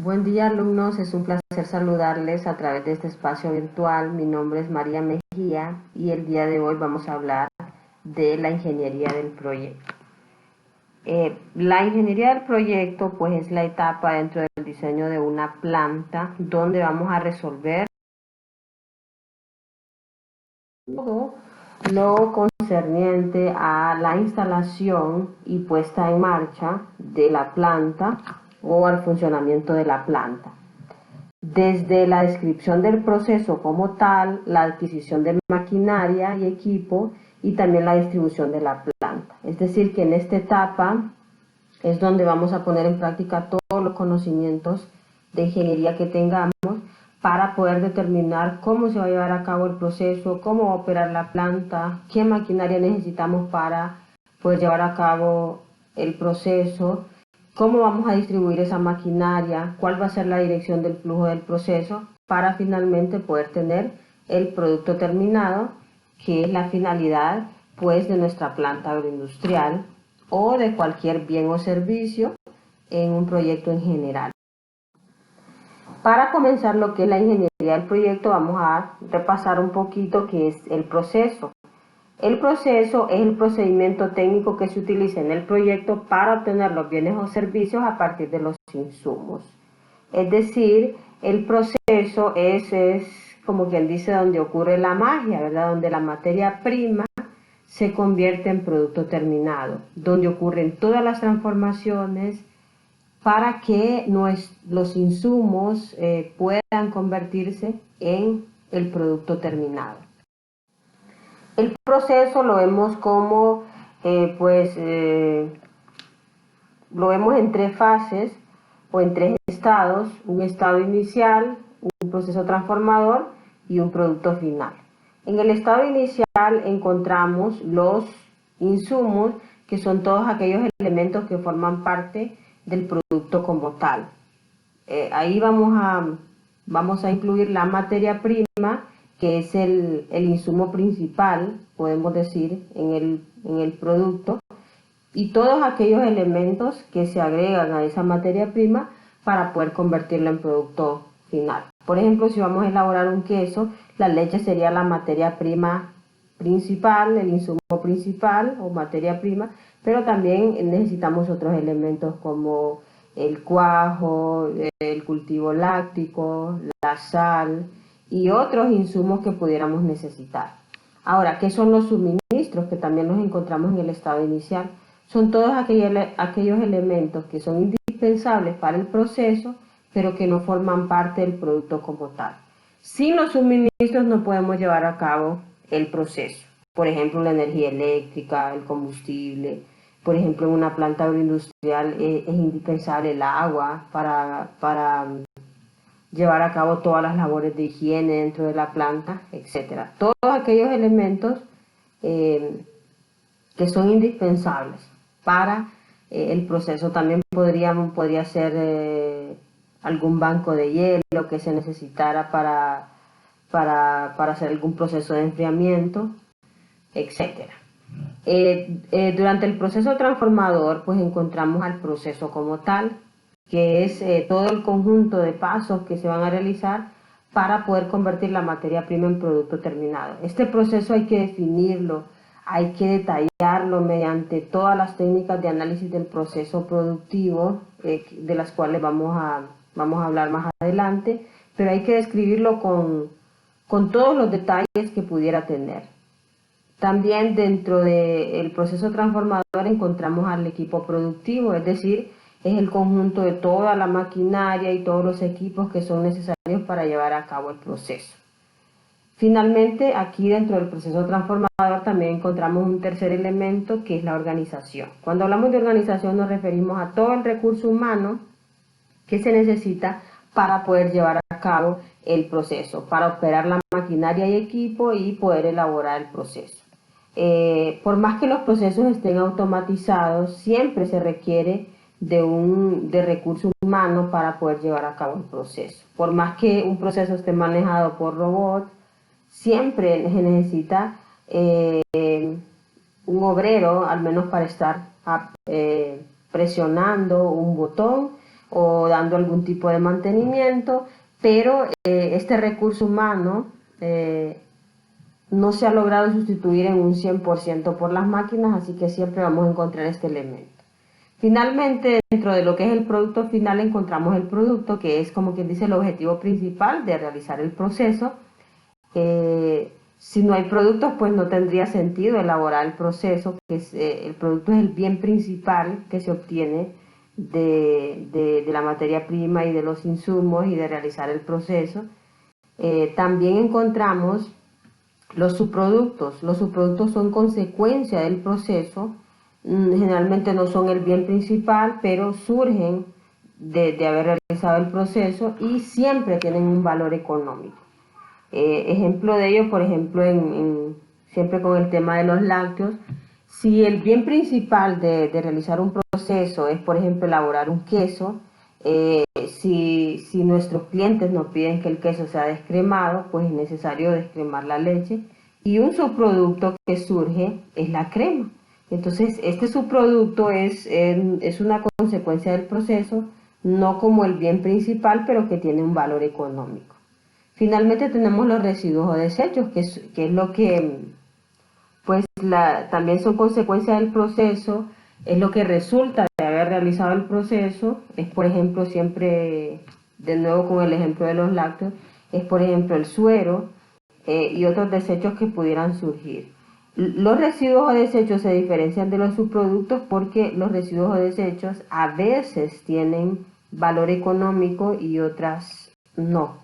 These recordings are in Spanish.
Buen día, alumnos, es un placer saludarles a través de este espacio virtual. Mi nombre es María Mejía y el día de hoy vamos a hablar de la ingeniería del proyecto. La ingeniería del proyecto pues es la etapa dentro del diseño de una planta donde vamos a resolver todo lo concerniente a la instalación y puesta en marcha de la planta o al funcionamiento de la planta. Desde la descripción del proceso como tal, la adquisición de maquinaria y equipo y también la distribución de la planta. Es decir, que en esta etapa es donde vamos a poner en práctica todos los conocimientos de ingeniería que tengamos para poder determinar cómo se va a llevar a cabo el proceso, cómo va a operar la planta, qué maquinaria necesitamos para poder llevar a cabo el proceso, cómo vamos a distribuir esa maquinaria, cuál va a ser la dirección del flujo del proceso para finalmente poder tener el producto terminado, que es la finalidad pues de nuestra planta agroindustrial o de cualquier bien o servicio en un proyecto en general. Para comenzar lo que es la ingeniería del proyecto, vamos a repasar un poquito qué es el proceso. El proceso es el procedimiento técnico que se utiliza en el proyecto para obtener los bienes o servicios a partir de los insumos. Es decir, el proceso es como quien dice donde ocurre la magia, ¿verdad? Donde la materia prima se convierte en producto terminado, donde ocurren todas las transformaciones para que los insumos puedan convertirse en el producto terminado. El proceso lo vemos como, lo vemos en tres fases o en tres estados: un estado inicial, un proceso transformador y un producto final. En el estado inicial encontramos los insumos, que son todos aquellos elementos que forman parte del producto como tal. Ahí vamos a incluir la materia prima, que es el insumo principal, podemos decir, en el producto, y todos aquellos elementos que se agregan a esa materia prima para poder convertirla en producto final. Por ejemplo, si vamos a elaborar un queso, la leche sería la materia prima principal, el insumo principal o materia prima, pero también necesitamos otros elementos como el cuajo, el cultivo láctico, la sal y otros insumos que pudiéramos necesitar. Ahora, ¿qué son los suministros? Que también los encontramos en el estado inicial. Son todos aquellos elementos que son indispensables para el proceso, pero que no forman parte del producto como tal. Sin los suministros no podemos llevar a cabo el proceso. Por ejemplo, la energía eléctrica, el combustible. Por ejemplo, en una planta agroindustrial es indispensable el agua para llevar a cabo todas las labores de higiene dentro de la planta, etc. Todos aquellos elementos que son indispensables para el proceso. También podría ser algún banco de hielo que se necesitara para hacer algún proceso de enfriamiento, etc. Durante el proceso transformador pues encontramos al proceso como tal, que es todo el conjunto de pasos que se van a realizar para poder convertir la materia prima en producto terminado. Este proceso hay que definirlo, hay que detallarlo mediante todas las técnicas de análisis del proceso productivo, de las cuales vamos a hablar más adelante, pero hay que describirlo con todos los detalles que pudiera tener. También dentro del proceso transformador encontramos al equipo productivo, es decir, es el conjunto de toda la maquinaria y todos los equipos que son necesarios para llevar a cabo el proceso. Finalmente, aquí dentro del proceso transformador también encontramos un tercer elemento, que es la organización. Cuando hablamos de organización nos referimos a todo el recurso humano que se necesita para poder llevar a cabo el proceso, para operar la maquinaria y equipo y poder elaborar el proceso. Por más que los procesos estén automatizados, siempre se requiere de recursos humanos para poder llevar a cabo el proceso. Por más que un proceso esté manejado por robots, siempre se necesita un obrero, al menos para estar presionando un botón o dando algún tipo de mantenimiento, pero este recurso humano no se ha logrado sustituir en un 100% por las máquinas, así que siempre vamos a encontrar este elemento. Finalmente, dentro de lo que es el producto final, encontramos el producto, que es, como quien dice, el objetivo principal de realizar el proceso. Si no hay productos, pues no tendría sentido elaborar el proceso, que es, el producto es el bien principal que se obtiene de la materia prima y de los insumos y de realizar el proceso. También encontramos los subproductos. Los subproductos son consecuencia del proceso, generalmente no son el bien principal, pero surgen de haber realizado el proceso y siempre tienen un valor económico. Ejemplo de ello, por ejemplo, siempre con el tema de los lácteos, si el bien principal de realizar un proceso es, por ejemplo, elaborar un queso, si nuestros clientes nos piden que el queso sea descremado, pues es necesario descremar la leche, y un subproducto que surge es la crema. Entonces, este subproducto es una consecuencia del proceso, no como el bien principal, pero que tiene un valor económico. Finalmente tenemos los residuos o desechos, que es lo que pues también son consecuencias del proceso, es lo que resulta de haber realizado el proceso, es por ejemplo siempre, de nuevo con el ejemplo de los lácteos, es por ejemplo el suero y otros desechos que pudieran surgir. Los residuos o desechos se diferencian de los subproductos porque los residuos o desechos a veces tienen valor económico y otras no.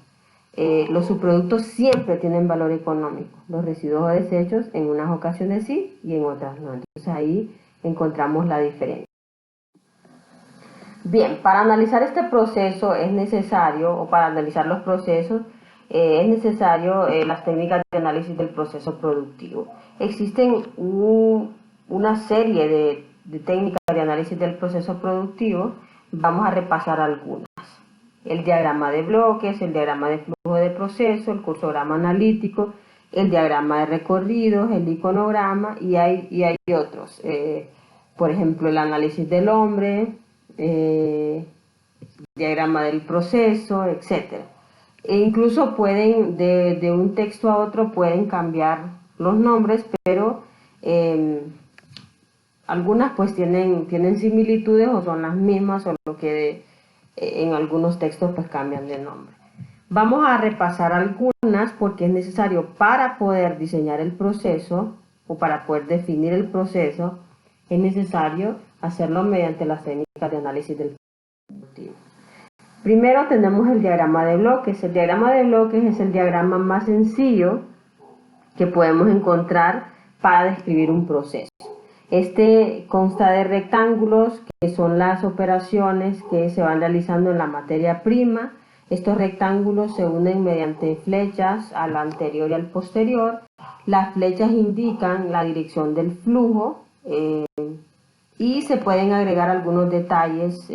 Los subproductos siempre tienen valor económico, los residuos o desechos en unas ocasiones sí y en otras no. Entonces ahí encontramos la diferencia. Bien, para analizar este proceso es necesario, o para analizar los procesos, es necesario las técnicas de análisis del proceso productivo. Existen una serie de técnicas de análisis del proceso productivo, vamos a repasar algunas. El diagrama de bloques, el diagrama de flujo de proceso, el cursograma analítico, el diagrama de recorridos, el iconograma y hay otros. Por ejemplo, el análisis del hombre, diagrama del proceso, etc. E incluso pueden, de un texto a otro, pueden cambiar los nombres, pero algunas pues tienen similitudes o son las mismas, solo que en algunos textos pues cambian de nombre. Vamos a repasar algunas porque es necesario para poder diseñar el proceso o para poder definir el proceso, es necesario hacerlo mediante las técnicas de análisis del productivo. Primero tenemos el diagrama de bloques. El diagrama de bloques es el diagrama más sencillo que podemos encontrar para describir un proceso. Este consta de rectángulos que son las operaciones que se van realizando en la materia prima. Estos rectángulos se unen mediante flechas al anterior y al posterior. Las flechas indican la dirección del flujo y se pueden agregar algunos detalles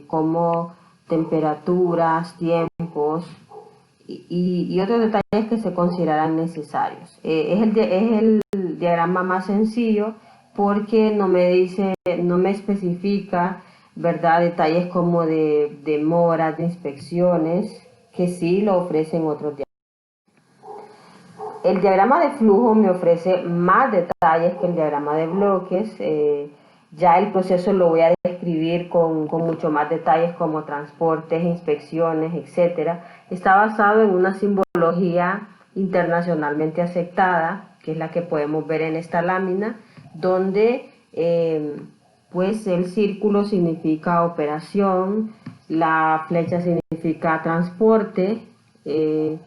como temperaturas, tiempos y otros detalles que se consideran necesarios. Es el diagrama más sencillo porque no me especifica, ¿verdad?, detalles como de demoras, de inspecciones, que sí lo ofrecen otros diagramas. El diagrama de flujo me ofrece más detalles que el diagrama de bloques. Ya el proceso lo voy a describir con mucho más detalles como transportes, inspecciones, etc. Está basado en una simbología internacionalmente aceptada, que es la que podemos ver en esta lámina, donde pues el círculo significa operación, la flecha significa transporte, el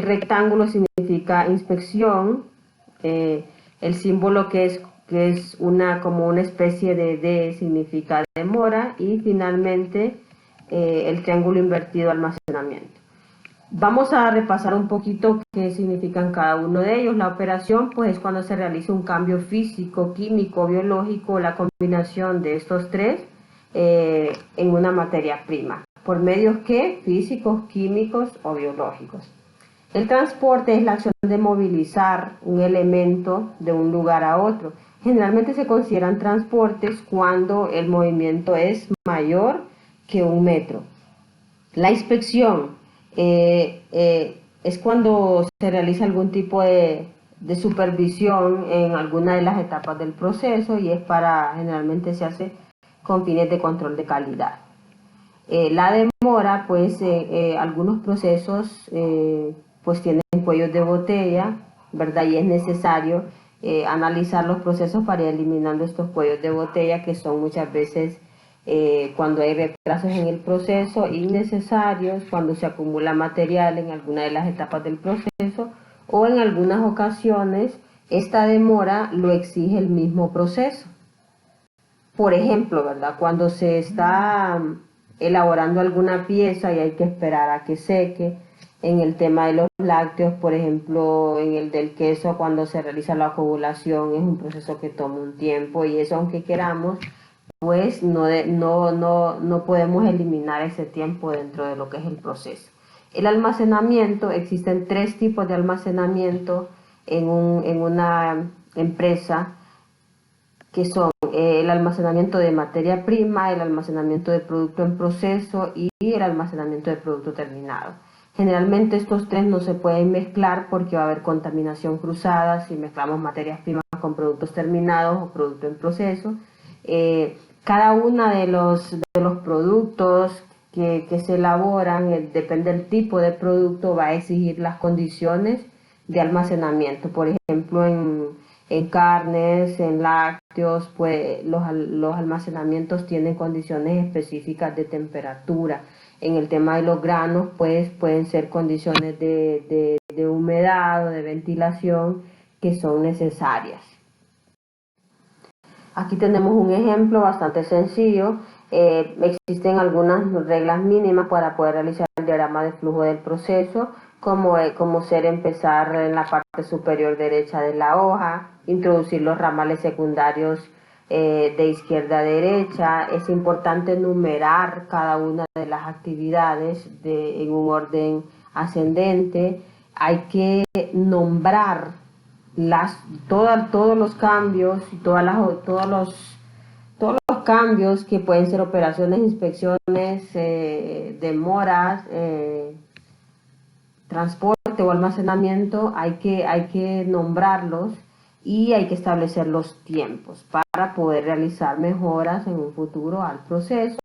rectángulo significa inspección, el símbolo que es como una especie de D significa demora y finalmente el triángulo invertido almacenamiento. Vamos a repasar un poquito qué significan cada uno de ellos. La operación pues es cuando se realiza un cambio físico, químico, biológico, la combinación de estos tres en una materia prima. ¿Por medios qué? Físicos, químicos o biológicos. El transporte es la acción de movilizar un elemento de un lugar a otro. Generalmente se consideran transportes cuando el movimiento es mayor que 1 metro. La inspección es cuando se realiza algún tipo de supervisión en alguna de las etapas del proceso y generalmente se hace con fines de control de calidad. La demora, pues algunos procesos pues tienen cuellos de botella, ¿verdad? Y es necesario analizar los procesos para ir eliminando estos cuellos de botella que son muchas veces cuando hay retrasos en el proceso innecesarios, cuando se acumula material en alguna de las etapas del proceso o en algunas ocasiones esta demora lo exige el mismo proceso. Por ejemplo, ¿verdad? Cuando se está elaborando alguna pieza y hay que esperar a que seque. En el tema de los lácteos, por ejemplo, en el del queso, cuando se realiza la coagulación es un proceso que toma un tiempo y eso, aunque queramos, pues no podemos eliminar ese tiempo dentro de lo que es el proceso. El almacenamiento, existen 3 tipos de almacenamiento en una empresa, que son el almacenamiento de materia prima, el almacenamiento de producto en proceso y el almacenamiento de producto terminado. Generalmente estos 3 no se pueden mezclar porque va a haber contaminación cruzada si mezclamos materias primas con productos terminados o producto en proceso. Cada uno de los productos que se elaboran, depende del tipo de producto, va a exigir las condiciones de almacenamiento. Por ejemplo, en carnes, en lácteos, pues los almacenamientos tienen condiciones específicas de temperatura. En el tema de los granos, pues pueden ser condiciones de humedad o de ventilación que son necesarias. Aquí tenemos un ejemplo bastante sencillo. Existen algunas reglas mínimas para poder realizar el diagrama de flujo del proceso, como ser empezar en la parte superior derecha de la hoja, introducir los ramales secundarios de izquierda a derecha. Es importante numerar cada una de las actividades en un orden ascendente. Hay que nombrar todos los cambios y todos los cambios que pueden ser operaciones, inspecciones, demoras, transporte o almacenamiento. Hay que nombrarlos y hay que establecer los tiempos para poder realizar mejoras en un futuro al proceso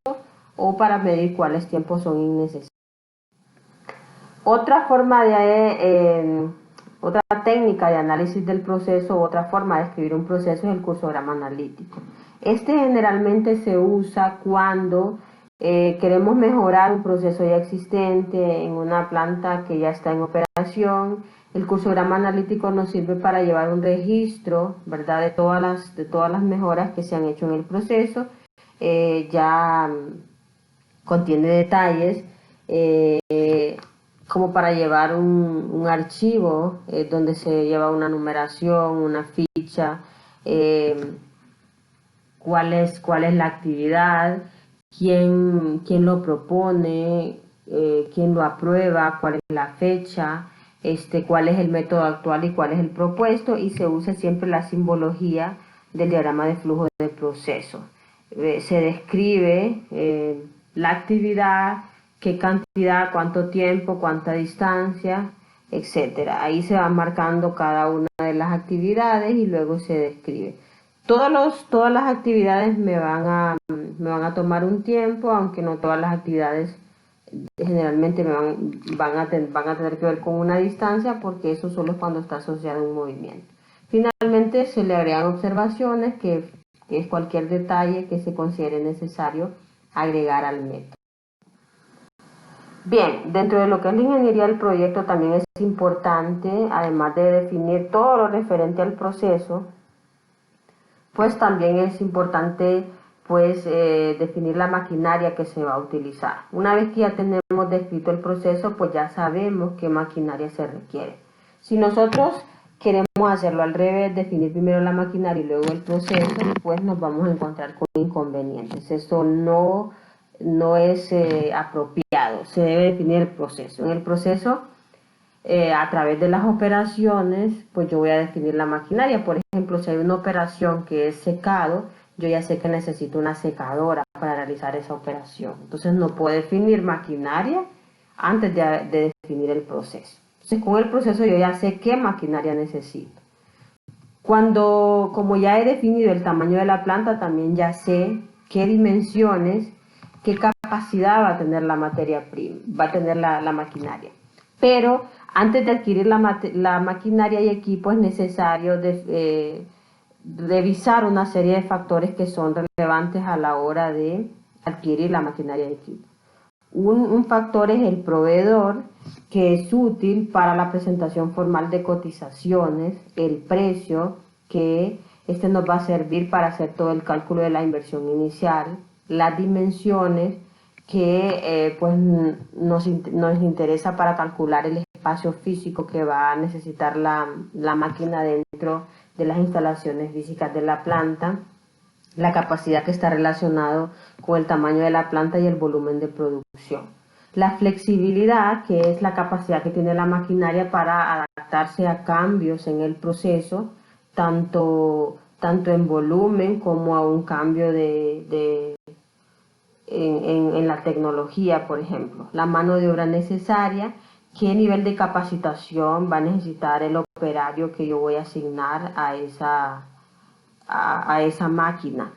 o para medir cuáles tiempos son innecesarios. Otra técnica de análisis del proceso, otra forma de escribir un proceso es el cursograma analítico. Este generalmente se usa cuando queremos mejorar un proceso ya existente en una planta que ya está en operación. El cursograma analítico nos sirve para llevar un registro, ¿verdad?, de todas las mejoras que se han hecho en el proceso. Ya contiene detalles como para llevar un archivo donde se lleva una numeración, una ficha, cuál es la actividad, quién lo propone, quién lo aprueba, cuál es la fecha, cuál es el método actual y cuál es el propuesto, y se usa siempre la simbología del diagrama de flujo del proceso. Se describe la actividad, qué cantidad, cuánto tiempo, cuánta distancia, etcétera. Ahí se va marcando cada una de las actividades y luego se describe. Todas las actividades me van a tomar un tiempo, aunque no todas las actividades generalmente van a tener que ver con una distancia, porque eso solo es cuando está asociado a un movimiento. Finalmente se le agregan observaciones, que es cualquier detalle que se considere necesario agregar al método. Bien, dentro de lo que es la ingeniería del proyecto también es importante, además de definir todo lo referente al proceso, pues también es importante definir la maquinaria que se va a utilizar. Una vez que ya tenemos descrito el proceso, pues ya sabemos qué maquinaria se requiere. Si nosotros queremos hacerlo al revés, definir primero la maquinaria y luego el proceso, pues nos vamos a encontrar con inconvenientes. Eso no es apropiado. Se debe definir el proceso. En el proceso a través de las operaciones, pues yo voy a definir la maquinaria. Por ejemplo, si hay una operación que es secado, yo ya sé que necesito una secadora para realizar esa operación. Entonces no puedo definir maquinaria antes de definir el proceso. Entonces con el proceso yo ya sé qué maquinaria necesito. Como ya he definido el tamaño de la planta, también ya sé qué dimensiones, qué capacidad va a tener la materia prima, va a tener la maquinaria. Pero antes de adquirir la maquinaria y equipo es necesario revisar una serie de factores que son relevantes a la hora de adquirir la maquinaria y equipo. Un factor es el proveedor, que es útil para la presentación formal de cotizaciones, el precio, que este nos va a servir para hacer todo el cálculo de la inversión inicial, las dimensiones, que pues nos interesa para calcular el espacio físico que va a necesitar la máquina dentro de las instalaciones físicas de la planta, la capacidad que está relacionado con el tamaño de la planta y el volumen de producción. La flexibilidad, que es la capacidad que tiene la maquinaria para adaptarse a cambios en el proceso, tanto en volumen como a un cambio en la tecnología, por ejemplo. La mano de obra necesaria, qué nivel de capacitación va a necesitar el operario que yo voy a asignar a esa máquina.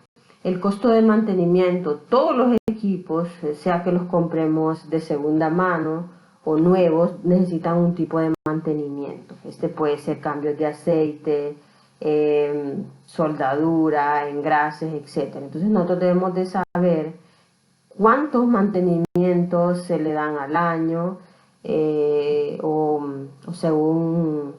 El costo de mantenimiento, todos los equipos, sea que los compremos de segunda mano o nuevos, necesitan un tipo de mantenimiento. Este puede ser cambios de aceite, soldadura, engrases, etc. Entonces nosotros debemos de saber cuántos mantenimientos se le dan al año, o según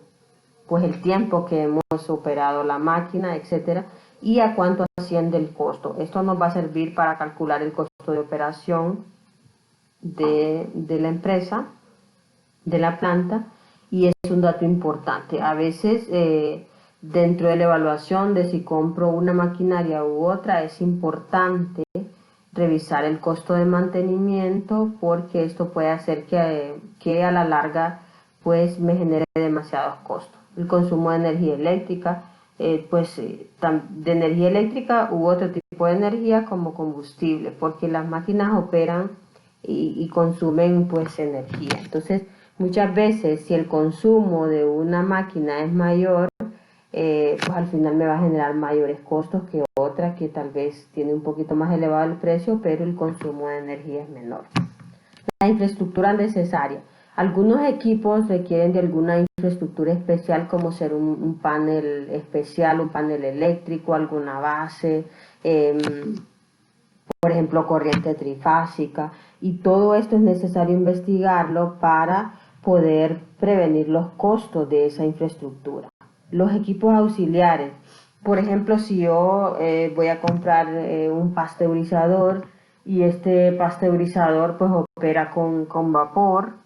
pues el tiempo que hemos operado la máquina, etcétera, y a cuánto asciende el costo. Esto nos va a servir para calcular el costo de operación de la empresa, de la planta, y es un dato importante. A veces dentro de la evaluación de si compro una maquinaria u otra, es importante revisar el costo de mantenimiento, porque esto puede hacer que a la larga pues me genere demasiados costos. El consumo de energía eléctrica, de energía eléctrica u otro tipo de energía como combustible, porque las máquinas operan y consumen pues energía. Entonces muchas veces si el consumo de una máquina es mayor, pues al final me va a generar mayores costos que otra que tal vez tiene un poquito más elevado el precio, pero el consumo de energía es menor. La infraestructura necesaria. Algunos equipos requieren de alguna infraestructura especial, como ser un panel especial, un panel eléctrico, alguna base, por ejemplo corriente trifásica, y todo esto es necesario investigarlo para poder prevenir los costos de esa infraestructura. Los equipos auxiliares, por ejemplo, si yo voy a comprar un pasteurizador, y este pasteurizador pues opera con vapor,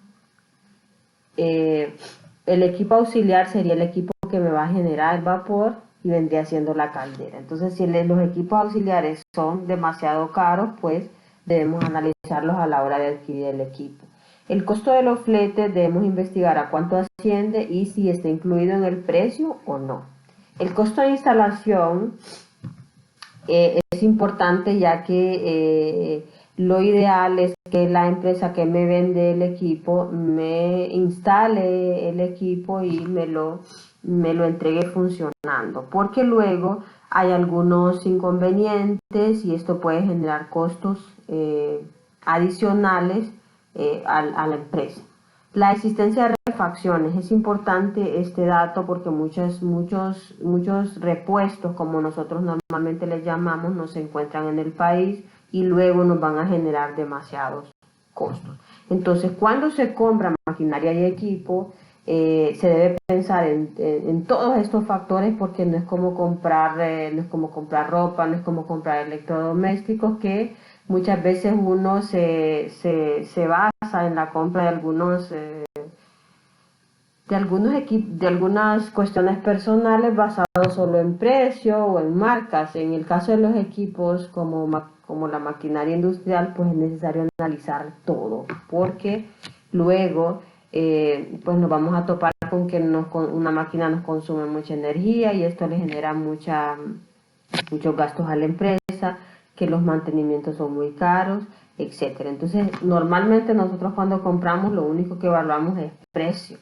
el equipo auxiliar sería el equipo que me va a generar el vapor y vendría siendo la caldera. Entonces, si los equipos auxiliares son demasiado caros, pues debemos analizarlos a la hora de adquirir el equipo. El costo de los fletes debemos investigar a cuánto asciende y si está incluido en el precio o no. El costo de instalación es importante, ya que lo ideal es que la empresa que me vende el equipo me instale el equipo y me lo entregue funcionando, porque luego hay algunos inconvenientes y esto puede generar costos adicionales a la empresa. La existencia de refacciones, es importante este dato porque muchos repuestos, como nosotros normalmente les llamamos, no se encuentran en el país y luego nos van a generar demasiados costos. Entonces, cuando se compra maquinaria y equipo, se debe pensar en todos estos factores, porque no es como comprar ropa, no es como comprar electrodomésticos, que muchas veces uno se basa en la compra de algunas cuestiones personales basados solo en precio o en marcas. En el caso de los equipos como la maquinaria industrial, pues es necesario analizar todo, porque luego pues nos vamos a topar con que una máquina nos consume mucha energía y esto le genera muchos gastos a la empresa, que los mantenimientos son muy caros, etcétera. Entonces, normalmente nosotros cuando compramos lo único que evaluamos es precio.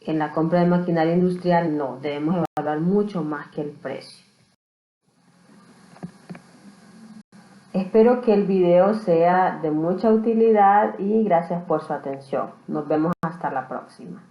En la compra de maquinaria industrial no, debemos evaluar mucho más que el precio. Espero que el video sea de mucha utilidad y gracias por su atención. Nos vemos hasta la próxima.